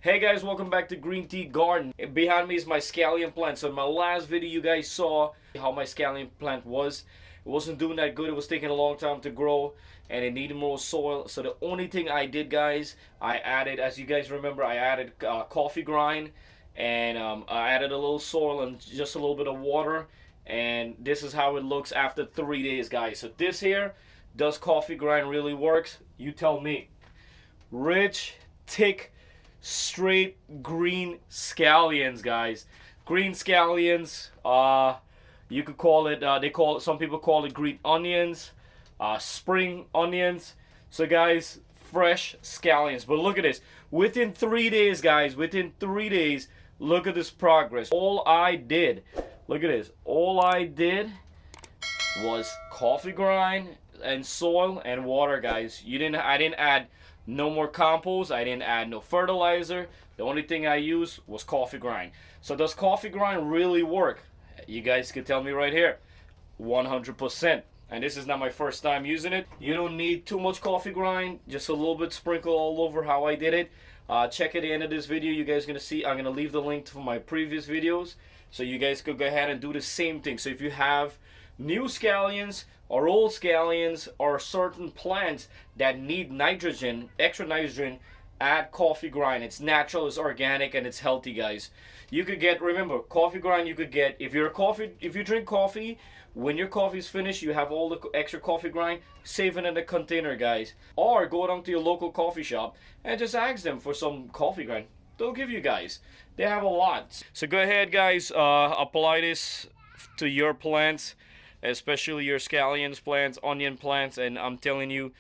Hey guys, welcome back to GreenTGarden. Behind me is my scallion plant. So in my last video you guys saw how my scallion plant was. It wasn't doing that good. It was taking a long time to grow and it needed more soil. So the only thing I did, guys, I added, as you guys remember, I added coffee grind and I added a little soil and just a little bit of water. And this is how it looks after 3 days, guys. So this here, does coffee grind really works? You tell me. Rich, thick, straight green scallions, guys. Green scallions, you could call it, some people call it green onions, spring onions. So guys, fresh scallions. But look at this, within 3 days, guys, within 3 days, look at this progress. All I did, look at this, all I did was coffee grind and soil and water, guys. I didn't add no more compost. I didn't add no fertilizer. The only thing I used was coffee grind. So does coffee grind really work? You guys can tell me right here. 100%. And this is not my first time using it. You don't need too much coffee grind. Just a little bit sprinkle all over how I did it. Check at the end of this video. You guys are going to see. I'm going to leave the link to my previous videos. So you guys could go ahead and do the same thing. So if you have new scallions or old scallions or certain plants that need nitrogen, extra nitrogen, add coffee grind. It's natural, it's organic, and it's healthy, guys. You could get, remember, coffee grind you could get, if you drink coffee, when your coffee is finished, you have all the extra coffee grind, save it in a container, guys. Or go down to your local coffee shop and just ask them for some coffee grind. They'll give you, guys. They have a lot. So go ahead, guys, apply this to your plants, especially your scallions plants, onion plants, and I'm telling you,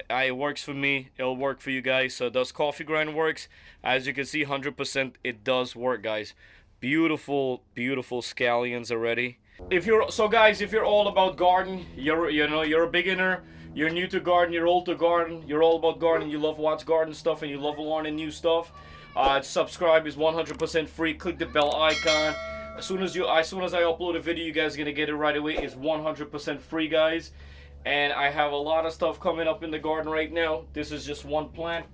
it works for me. It'll work for you guys. So does coffee grind works? As you can see, 100% it does work, guys. Beautiful, beautiful scallions already. If you're all about garden, you're a beginner, you're new to garden, you're old to garden, you're all about garden, you love watch garden stuff, and you love learning new stuff. Subscribe is 100% free. Click the bell icon. As soon as I upload a video, you guys are gonna get it right away. It's 100% free, guys. And I have a lot of stuff coming up in the garden right now. This is just one plant.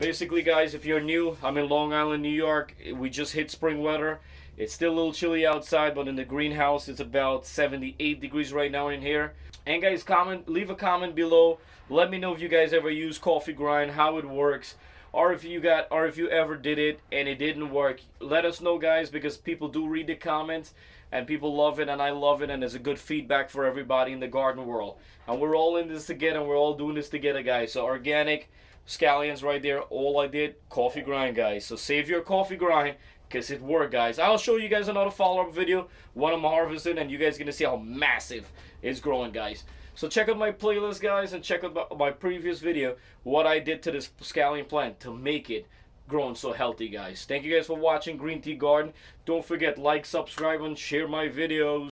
Basically, guys, if you're new, I'm in Long Island, New York. We just hit spring weather. It's still a little chilly outside, but in the greenhouse, it's about 78 degrees right now in here. And guys, leave a comment below. Let me know if you guys ever use coffee grind, how it works. Or if you ever did it and it didn't work. Let us know, guys, because people do read the comments and people love it and I love it, and it's a good feedback for everybody in the garden world. And we're all in this together and we're all doing this together, guys. So organic scallions right there. All I did, coffee grind, guys. So save your coffee grind because it worked, guys. I'll show you guys another follow-up video when I'm harvesting, and you guys are going to see how massive it's growing, guys. So check out my playlist, guys, and check out my previous video, what I did to this scallion plant to make it growing so healthy, guys. Thank you guys for watching GreenTGarden. Don't forget, like, subscribe, and share my videos.